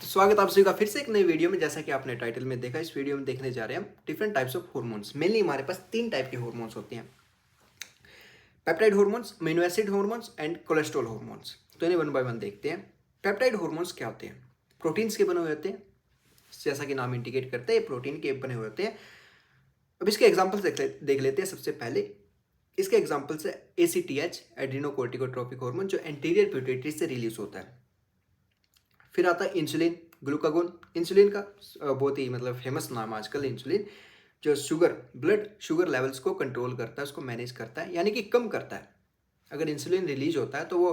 स्वागत है आप सभी का फिर से एक नई वीडियो में। जैसा कि आपने टाइटल में देखा, इस वीडियो में देखने जा रहे हैं हम different types of hormones. Mainly हमारे पास तीन टाइप के हार्मोन्स होते हैं: peptide hormones, amino acid hormones and cholesterol hormones. तो इन्हें वन बाय वन देखते हैं। पेप्टाइड हार्मोन्स क्या होते हैं? प्रोटीन्स के बने हुए होते हैं, जैसा कि नाम इंडिकेट करते हैं, प्रोटीन के बने हुए होते हैं। अब इसके एग्जाम्पल्स देख लेते हैं। सबसे पहले इसके एग्जाम्पल्स है ACTH, एड्रीनोकोर्टिकोट्रोपिक हार्मोन, जो एंटीरियर पिट्यूटरी से रिलीज होता है। फिर आता है इंसुलिन, ग्लूकागोन। इंसुलिन का बहुत ही फेमस नाम है आजकल इंसुलिन, जो ब्लड शुगर लेवल्स को कंट्रोल करता है, उसको मैनेज करता है, यानी कि कम करता है। अगर इंसुलिन रिलीज होता है तो वो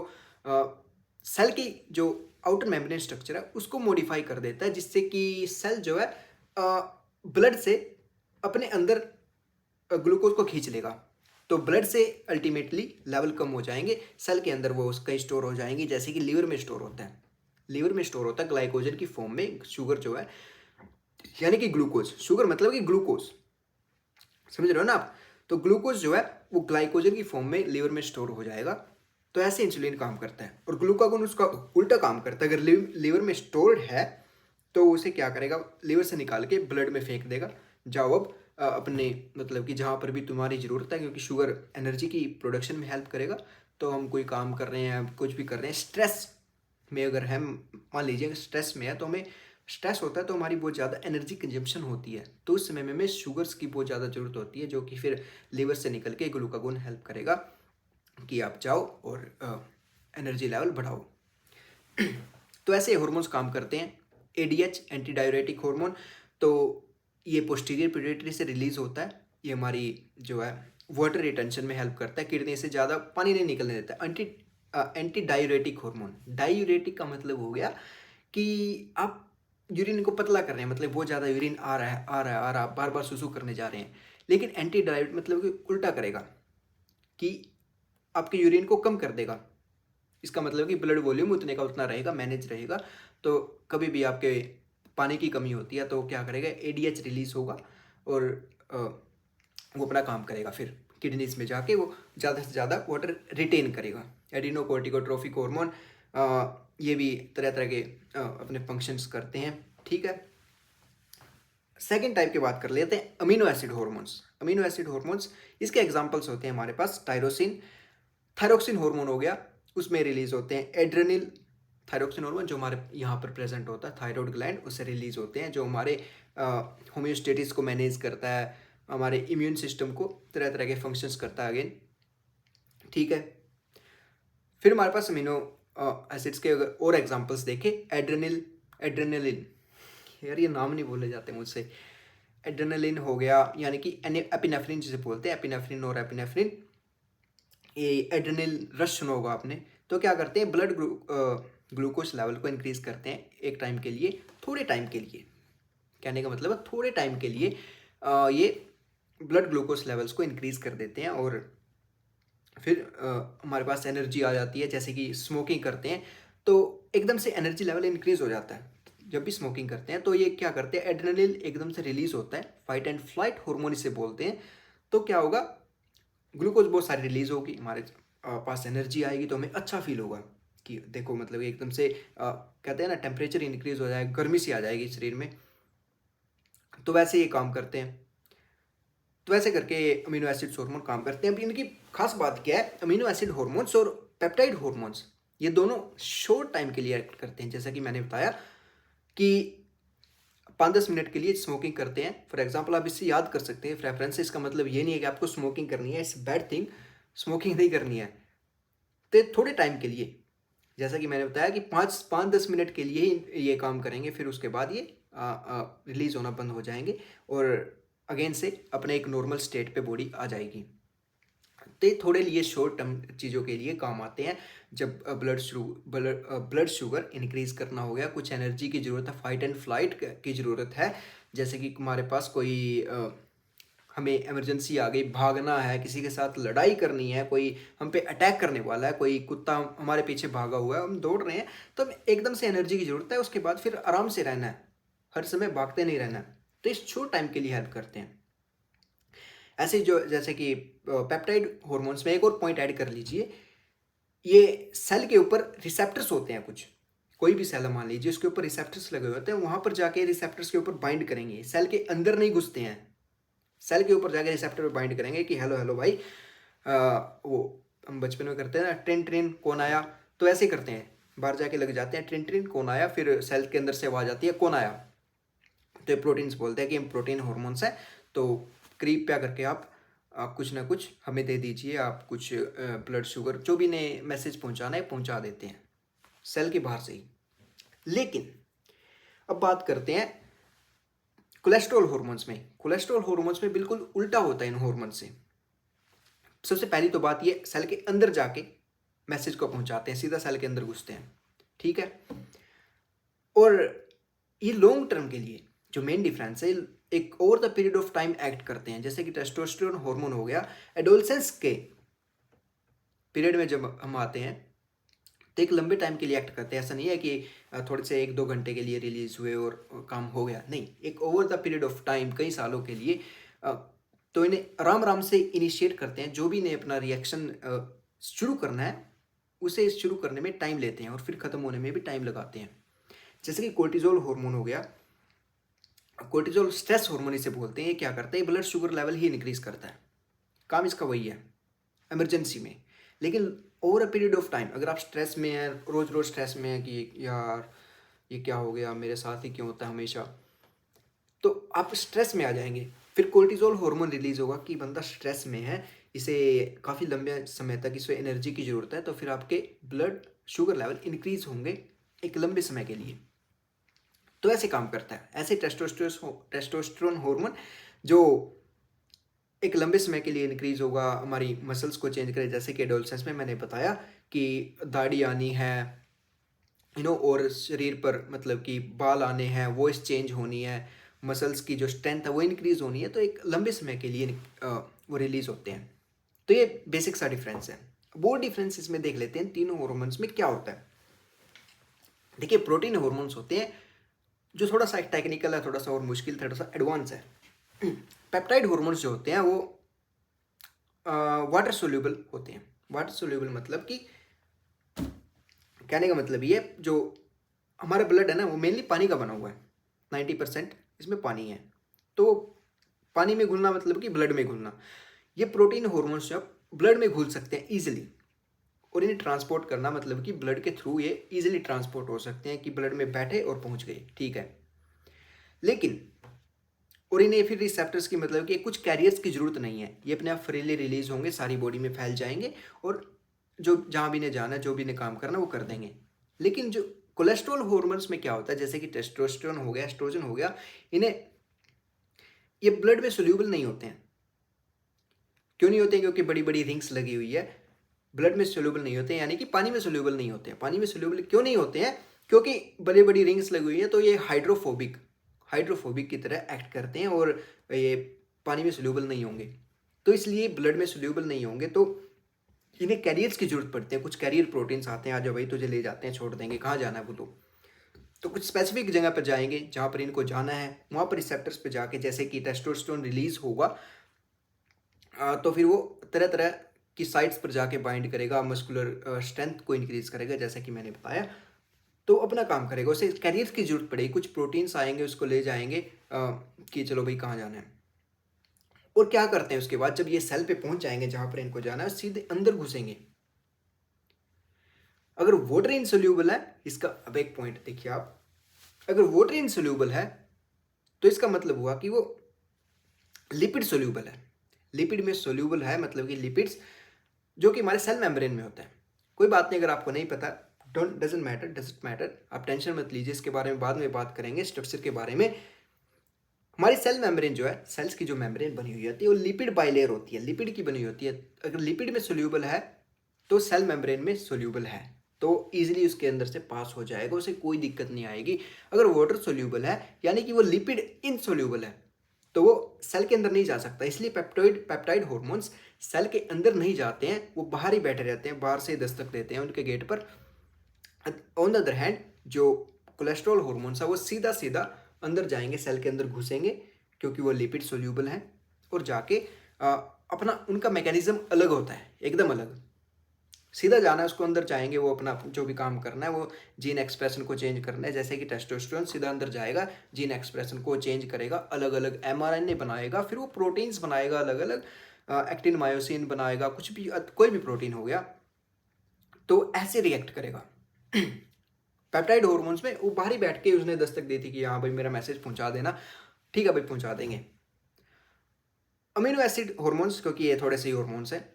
सेल की जो आउटर मेम्ब्रेन स्ट्रक्चर है उसको मॉडिफाई कर देता है, जिससे कि सेल जो है ब्लड से अपने अंदर ग्लूकोज को खींच लेगा। तो ब्लड से अल्टीमेटली लेवल कम हो जाएंगे, सेल के अंदर वो कहीं स्टोर हो जाएंगे, जैसे कि लीवर में स्टोर होता है। लीवर में स्टोर होता है ग्लाइकोजन की फॉर्म में शुगर जो है, यानी कि ग्लूकोज। शुगर मतलब कि ग्लूकोज, समझ रहे हो ना आप? तो ग्लूकोज जो है वो ग्लाइकोजन की फॉर्म में लीवर में स्टोर हो जाएगा। तो ऐसे इंसुलिन काम करता है। और ग्लूकागोन उसका उल्टा काम करता है। अगर लीवर में स्टोर्ड है तो उसे क्या करेगा, लीवर से निकाल के ब्लड में फेंक देगा। जाओ अब अपने कि जहाँ पर भी तुम्हारी ज़रूरत है, क्योंकि शुगर एनर्जी की प्रोडक्शन में हेल्प करेगा। तो हम कोई काम कर रहे हैं, कुछ भी कर रहे हैं, स्ट्रेस में अगर हम मान लीजिए स्ट्रेस में है, तो हमें स्ट्रेस होता है तो हमारी बहुत ज़्यादा एनर्जी कंजम्पशन होती है। तो उस समय में हमें शुगर्स की बहुत ज़्यादा ज़रूरत होती है, जो कि फिर लीवर से निकल के ग्लूकागोन हेल्प करेगा कि आप जाओ और एनर्जी लेवल बढ़ाओ। तो ऐसे हार्मोन्स काम करते हैं। ADH, एंटी डाययूरेटिक हार्मोन, तो ये पोस्टीरियर पिट्यूटरी से रिलीज होता है। ये हमारी जो है वाटर रिटेंशन में हेल्प करता है, किडनी से ज़्यादा पानी नहीं निकलने देता। एंटी डाययूरेटिक हार्मोन, डाययूरेटिक का मतलब हो गया कि आप यूरिन को पतला कर रहे हैं, बहुत ज़्यादा यूरिन आ रहा है आ रहा है आ रहा है, बार बार सुसु करने जा रहे हैं। लेकिन एंटी डाययूरेटिक मतलब कि उल्टा करेगा, कि आपके यूरिन को कम कर देगा। इसका मतलब कि ब्लड वॉल्यूम उतने का उतना रहेगा, मैनेज रहेगा। तो कभी भी आपके पानी की कमी होती है तो क्या करेगा, ADH रिलीज होगा और वो अपना काम करेगा। फिर किडनीज में जाके वो ज़्यादा से ज़्यादा वाटर रिटेन करेगा। एडिनोकोर्टिकोट्रोफिक हार्मोन, ये भी तरह तरह के अपने फंक्शंस करते हैं। ठीक है, सेकेंड टाइप की बात कर लेते हैं, amino acid hormones. Amino acid hormones, इसके एग्जांपल्स होते हैं हमारे पास टायरोसिन, थायरोक्सिन हार्मोन हो गया, उसमें रिलीज होते हैं एड्रेनिल। थायरोक्सिन हार्मोन जो हमारे यहाँ पर प्रेजेंट होता है थायराइड ग्लैंड, उससे रिलीज होते हैं, जो हमारे होम्योस्टेटिस को मैनेज करता है, हमारे इम्यून सिस्टम को तरह तरह के फंक्शंस करता है अगेन। ठीक है, फिर हमारे पास अमीनो एसिड्स के अगर और एग्जांपल्स देखें, एड्रेनलिन, यार ये नाम नहीं बोले जाते मुझसे। एड्रेनलिन हो गया, यानी कि एपिनेफ्रिन जिसे बोलते हैं, एपिनेफ्रिन और एपिनेफ्रिन। ये एड्रेनल रश सुना होगा आपने। तो क्या करते हैं, ब्लड ग्लूकोज लेवल को इंक्रीज करते हैं एक टाइम के लिए, थोड़े टाइम के लिए। कहने का मतलब है थोड़े टाइम के लिए ये ब्लड ग्लूकोज लेवल्स को इंक्रीज कर देते हैं, और फिर हमारे पास एनर्जी आ जाती है। जैसे कि स्मोकिंग करते हैं तो एकदम से एनर्जी लेवल इंक्रीज हो जाता है। जब भी स्मोकिंग करते हैं तो ये क्या करते हैं, एड्रेनलिन एकदम से रिलीज होता है, फाइट एंड फ्लाइट हार्मोन इसे बोलते हैं। तो क्या होगा, ग्लूकोज बहुत सारी रिलीज होगी, हमारे पास एनर्जी आएगी, तो हमें अच्छा फील होगा कि देखो एकदम से कहते हैं ना, टेम्परेचर इंक्रीज हो जाएगा, गर्मी सी आ जाएगी शरीर में। तो वैसे ये काम करते हैं। तो वैसे करके अमीनो एसिड हार्मोन काम करते हैं। अब इनकी खास बात क्या है, अमीनो एसिड हार्मोन्स और पेप्टाइड हार्मोन्स, ये दोनों शॉर्ट टाइम के लिए एक्ट करते हैं। जैसा कि मैंने बताया कि 5-10 मिनट के लिए स्मोकिंग करते हैं। फॉर एग्जाम्पल आप इससे याद कर सकते हैं रेफरेंस। इसका मतलब ये नहीं है कि आपको स्मोकिंग करनी है, इट्स बैड थिंग, स्मोकिंग नहीं करनी है। तो थोड़े टाइम के लिए, जैसा कि मैंने बताया कि 5-10 मिनट के लिए ही ये काम करेंगे, फिर उसके बाद ये रिलीज होना बंद हो जाएंगे और अगेन से अपने एक नॉर्मल स्टेट पे बॉडी आ जाएगी। तो ये थोड़े लिए शॉर्ट टर्म चीज़ों के लिए काम आते हैं। जब ब्लड शुगर इंक्रीज करना हो गया, कुछ एनर्जी की ज़रूरत है, फाइट एंड फ्लाइट की ज़रूरत है, जैसे कि हमारे पास कोई हमें इमरजेंसी आ गई, भागना है, किसी के साथ लड़ाई करनी है, कोई हम पे अटैक करने वाला है, कोई कुत्ता हमारे पीछे भागा हुआ है, हम दौड़ रहे हैं, तो हमें एकदम से एनर्जी की ज़रूरत है। उसके बाद फिर आराम से रहना है, हर समय भागते नहीं रहना है। तो इस शॉर्ट टाइम के लिए हेल्प करते हैं। ऐसे जो जैसे कि पेप्टाइड हॉर्मोन्स में एक और पॉइंट ऐड कर लीजिए, ये सेल के ऊपर रिसेप्टर्स होते हैं कुछ, कोई भी सेल मान लीजिए, उसके ऊपर रिसेप्टर्स लगे होते हैं, वहाँ पर जाके रिसेप्टर्स के ऊपर बाइंड करेंगे, सेल के अंदर नहीं घुसते हैं, सेल के ऊपर जाके रिसेप्टर पर बाइंड करेंगे कि हेलो हेलो भाई, वो हम बचपन में करते हैं ना, ट्रेन ट्रेन कौन आया, तो ऐसे करते हैं, बाहर जाके लग जाते हैं, ट्रेन ट्रेन कौन आया, फिर सेल के अंदर से आवाज़ आती है कौन आया, तो ये प्रोटीन्स बोलते हैं कि हम प्रोटीन हॉर्मोन्स हैं, तो कृपया करके आप कुछ ना कुछ हमें दे दीजिए, आप कुछ ब्लड शुगर जो भी ने मैसेज पहुंचाना है पहुंचा देते हैं सेल के बाहर से ही। लेकिन अब बात करते हैं कोलेस्ट्रॉल हार्मोन्स में। कोलेस्ट्रॉल हार्मोन्स में बिल्कुल उल्टा होता है इन हार्मोन से। सबसे पहली तो बात ये, सेल के अंदर जाके मैसेज को पहुंचाते हैं, सीधा सेल के अंदर घुसते हैं, ठीक है। और ये लॉन्ग टर्म के लिए जो मेन डिफरेंस है, एक over the period of time act करते हैं। जैसे कि टेस्टोस्टेरोन हार्मोन हो गया, एडोलसेंस के पीरियड में जब हम आते हैं तो एक लंबे टाइम के लिए एक्ट करते हैं। ऐसा नहीं है कि थोड़े से 1-2 घंटे के लिए रिलीज हुए और काम हो गया, नहीं, एक over the period of time, कई सालों के लिए। तो इन्हें आराम आराम से इनिशिएट करते हैं, जो भी इन्हें अपना रिएक्शन शुरू करना है उसे शुरू करने में टाइम लेते हैं और फिर ख़त्म होने में भी टाइम लगाते हैं। जैसे कि कोर्टिजोल हार्मोन हो गया, कोर्टिजोल स्ट्रेस हार्मोन इसे बोलते हैं। ये क्या करता है, ब्लड शुगर लेवल ही इंक्रीज करता है, काम इसका वही है इमरजेंसी में। लेकिन over a period of time, अगर आप स्ट्रेस में हैं, रोज़ रोज़ स्ट्रेस में है कि यार ये क्या हो गया, मेरे साथ ही क्यों होता है हमेशा, तो आप स्ट्रेस में आ जाएंगे, फिर कोर्टिजोल हार्मोन रिलीज होगा कि बंदा स्ट्रेस में है, इसे काफ़ी लंबे समय तक इसे एनर्जी की ज़रूरत है, तो फिर आपके ब्लड शुगर लेवल इंक्रीज होंगे एक लंबे समय के लिए। तो ऐसे काम करता है। ऐसे टेस्टोस्टेरोन हार्मोन जो एक लंबे समय के लिए इंक्रीज होगा, हमारी मसल्स को चेंज करे। जैसे कि एडोलसेंस में मैंने बताया कि दाढ़ी आनी है, और शरीर पर मतलब कि बाल आने हैं, वॉइस चेंज होनी है, मसल्स की जो स्ट्रेंथ है वो इंक्रीज होनी है, तो एक लंबे समय के लिए वो रिलीज होते हैं। तो ये बेसिक सा डिफरेंस है। वो डिफरेंस इसमें देख लेते हैं तीनों हार्मोन्स में क्या होता है। देखिए, प्रोटीन हार्मोन्स होते हैं जो थोड़ा सा टेक्निकल है, थोड़ा सा और मुश्किल, थोड़ा सा एडवांस है। पेप्टाइड हार्मोन्स जो होते हैं वो वाटर सोल्यूबल होते हैं। वाटर सोल्यूबल मतलब कि कहने का मतलब ये, जो हमारा ब्लड है ना वो मेनली पानी का बना हुआ है, 90% इसमें पानी है। तो पानी में घुलना मतलब कि ब्लड में घुलना। ये प्रोटीन हार्मोन्स जो ब्लड में घुल सकते हैं ईजिली, और इन्हें ट्रांसपोर्ट करना मतलब कि ब्लड के थ्रू ये ईजिली ट्रांसपोर्ट हो सकते हैं कि ब्लड में बैठे और पहुंच गए, ठीक है। लेकिन और इन्हें फिर रिसेप्टर्स की मतलब कि कुछ कैरियर्स की जरूरत नहीं है, ये अपने आप फ्रीली रिलीज होंगे, सारी बॉडी में फैल जाएंगे और जो जहाँ भी ने जाना, जो भी ने काम करना वो कर देंगे। लेकिन जो कोलेस्ट्रॉल हार्मोन्स में क्या होता है, जैसे कि टेस्टोस्टेरोन हो गया, एस्ट्रोजन हो गया, इन्हें ये ब्लड में सोल्यूबल नहीं होते हैं। क्यों नहीं होते हैं? क्योंकि बड़ी बड़ी रिंग्स लगी हुई है, ब्लड में सोल्यूबल नहीं होते हैं, यानी कि पानी में सोल्यूबल नहीं होते हैं। पानी में सोल्यूबल क्यों नहीं होते हैं? क्योंकि बड़ी बड़ी रिंग्स लगी हुई है, तो ये हाइड्रोफोबिक की तरह एक्ट करते हैं और ये पानी में सोल्यूबल नहीं होंगे, तो इसलिए ब्लड में सोल्यूबल नहीं होंगे, तो इन्हें कैरियर्स की जरूरत पड़ती है। कुछ कैरियर प्रोटीन्स आते हैं, आ जाओ भाई तुझे ले जाते हैं, छोड़ देंगे, कहाँ जाना है वो, तो कुछ स्पेसिफिक जगह पर जाएंगे जहाँ पर इनको जाना है, वहाँ पर रिसेप्टर्स पर जाके जैसे कि टेस्टोस्टेरोन रिलीज होगा, तो फिर वो तरह तरह की साइट्स पर जाके बाइंड करेगा, मस्कुलर स्ट्रेंथ को इंक्रीज करेगा, जैसा कि मैंने बताया, तो अपना काम करेगा। उसे कैरियर की जरूरत पड़ेगी, कुछ प्रोटीन्स आएंगे उसको ले जाएंगे कि चलो भाई कहाँ जाना है। और क्या करते हैं उसके बाद, जब ये सेल पे पहुंच जाएंगे जहां पर इनको जाना है, सीधे अंदर घुसेंगे। अगर वाटर इनसोल्यूबल है, इसका अब एक पॉइंट देखिए आप, अगर वाटर इनसोल्यूबल है तो इसका मतलब हुआ कि वो लिपिड सोल्यूबल है। लिपिड में सोल्यूबल है मतलब कि लिपिड्स जो कि हमारे सेल मेम्ब्रेन में होता है। कोई बात नहीं, अगर आपको नहीं पता, डजंट मैटर, आप टेंशन मत लीजिए, इसके बारे में बाद में बात करेंगे, स्ट्रक्चर के बारे में। हमारी सेल मेम्ब्रेन जो है, सेल्स की जो मेम्ब्रेन बनी हुई होती है वो लिपिड बाइलेयर होती है, लिपिड की बनी होती है। अगर लिपिड में सोल्यूबल है तो सेल मेम्ब्रेन में सोल्यूबल है, तो ईजिली उसके अंदर से पास हो जाएगा, उसे कोई दिक्कत नहीं आएगी। अगर वाटर सोल्यूबल है यानी कि वो लिपिड इनसोल्यूबल है, तो वो सेल के अंदर नहीं जा सकता। इसलिए पेप्टाइड हार्मोन्स सेल के अंदर नहीं जाते हैं, वो बाहर ही बैठे रहते हैं, बाहर से दस्तक देते हैं उनके गेट पर। ऑन द अदर हैंड जो कोलेस्ट्रॉल हार्मोन्स है वो सीधा सीधा अंदर जाएंगे, सेल के अंदर घुसेंगे, क्योंकि वो लिपिड सोल्यूबल हैं, और जाके अपना उनका मैकेनिज्म अलग होता है, एकदम अलग। सीधा जाना है, उसको अंदर जाएंगे, वो अपना जो भी काम करना है वो जीन एक्सप्रेशन को चेंज करना है। जैसे कि टेस्टोस्टेरोन सीधा अंदर जाएगा, जीन एक्सप्रेशन को चेंज करेगा, अलग अलग एमआरएनए बनाएगा, फिर वो प्रोटीन्स बनाएगा अलग अलग, एक्टिन मायोसिन बनाएगा, कुछ भी कोई भी प्रोटीन हो गया तो ऐसे रिएक्ट करेगा। पेप्टाइड हॉर्मोन्स में वो बाहर ही बैठ के उसने दस्तक दी थी कि हाँ भाई मेरा मैसेज पहुंचा देना, ठीक है भाई पहुंचा देंगे। अमीनो एसिड हॉर्मोन्स, क्योंकि ये थोड़े से हॉर्मोन्स हैं,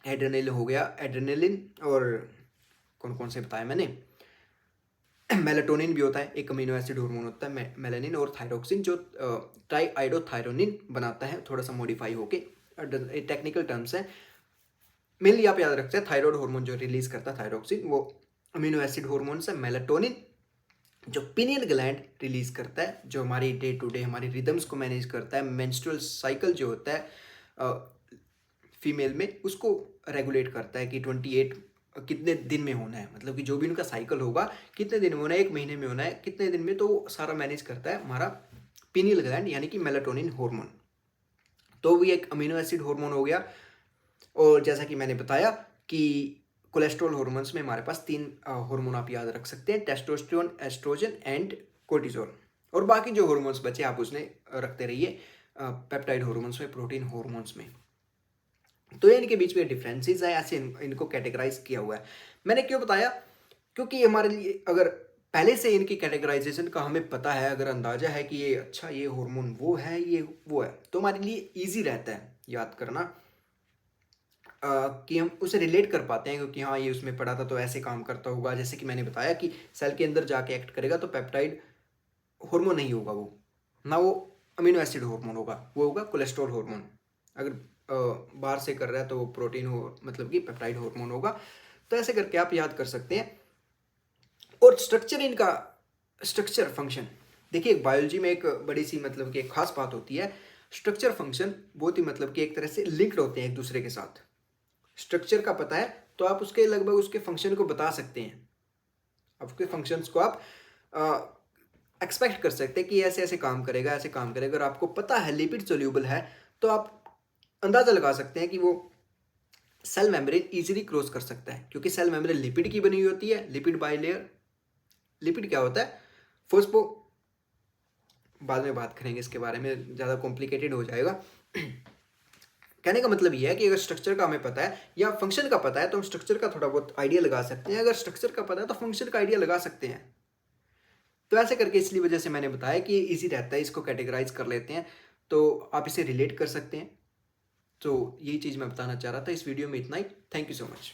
एड्रेनलिन हो गया, एड्रेनलिन, और कौन कौन से बताया मैंने, मेलाटोनिन भी होता है, एक अमीनो एसिड हार्मोन होता है, मेलानिन, और थायरोक्सिन जो ट्राईआइडोथायरोनिन बनाता है, थोड़ा सा मॉडिफाई होके, टेक्निकल टर्म्स है। मेनली आप याद रखते हैं थायराइड हार्मोन जो रिलीज करता है थायरोक्सिन, वो अमीनो एसिड हार्मोन है। मेलाटोनिन जो पिनियल ग्लैंड रिलीज करता है, जो हमारी डे टू डे हमारी रिदम्स को मैनेज करता है, मेंस्ट्रुअल साइकिल जो होता है फीमेल में उसको रेगुलेट करता है कि 28 कितने दिन में होना है, मतलब कि जो भी उनका साइकिल होगा कितने दिन में होना है, 1 महीने में होना है, कितने दिन में, तो सारा मैनेज करता है हमारा पिनियल ग्लैंड यानी कि मेलाटोनिन हार्मोन। तो भी एक अमीनो एसिड हार्मोन हो गया। और जैसा कि मैंने बताया कि कोलेस्ट्रॉल हार्मोन्स में हमारे पास 3 हार्मोन आप याद रख सकते हैं, टेस्टोस्टेरोन, एस्ट्रोजन एंड कोर्टिसोल। और बाकी जो हार्मोन्स बचे आप उसने रखते रहिए पेप्टाइड हार्मोन्स में, प्रोटीन हार्मोन्स में। तो ये इनके बीच में डिफरेंसेस है, ऐसे इनको कैटेगराइज किया हुआ है। मैंने क्यों बताया, क्योंकि हमारे लिए अगर पहले से इनकी कैटेगराइजेशन का हमें पता है, अगर अंदाजा है कि ये अच्छा ये हार्मोन वो है, ये वो है, तो हमारे लिए ईजी रहता है याद करना, कि हम उसे रिलेट कर पाते हैं, क्योंकि हाँ ये उसमें पढ़ा था तो ऐसे काम करता होगा। जैसे कि मैंने बताया कि सेल के अंदर जाके एक्ट करेगा तो पेप्टाइड हार्मोन नहीं होगा वो, ना वो अमीनो एसिड हार्मोन होगा, वो होगा कोलेस्ट्रॉल हार्मोन। अगर बाहर से कर रहा है तो वो प्रोटीन हो, मतलब कि पेप्टाइड हार्मोन होगा। तो ऐसे करके आप याद कर सकते हैं। और स्ट्रक्चर, इनका स्ट्रक्चर फंक्शन देखिए, बायोलॉजी में एक बड़ी सी मतलब कि एक खास बात होती है, स्ट्रक्चर फंक्शन बहुत ही मतलब कि एक तरह से लिंक्ड होते हैं एक दूसरे के साथ। स्ट्रक्चर का पता है तो आप उसके लगभग उसके फंक्शन को बता सकते हैं, उसके फंक्शंस को आप एक्सपेक्ट कर सकते हैं कि ऐसे ऐसे काम करेगा, ऐसे काम करेगा। अगर आपको पता है लिपिड सोल्यूबल है तो आप अंदाज़ा लगा सकते हैं कि वो सेल मेम्ब्रेन इजीली क्रॉस कर सकता है, क्योंकि सेल मेम्ब्रेन लिपिड की बनी हुई होती है, लिपिड बाइलेयर। लिपिड क्या होता है, फोस्फो, बाद में बात करेंगे इसके बारे में, ज़्यादा कॉम्प्लिकेटेड हो जाएगा। कहने का मतलब ये है कि अगर स्ट्रक्चर का हमें पता है या फंक्शन का पता है तो हम स्ट्रक्चर का थोड़ा बहुत आइडिया लगा सकते हैं, अगर स्ट्रक्चर का पता है तो फंक्शन का आइडिया लगा सकते हैं। तो ऐसे करके इसलिए वजह से मैंने बताया कि इजी रहता है, इसको कैटेगराइज कर लेते हैं तो आप इसे रिलेट कर सकते हैं। तो यही चीज़ मैं बताना चाह रहा था इस वीडियो में, इतना ही। Thank you so much.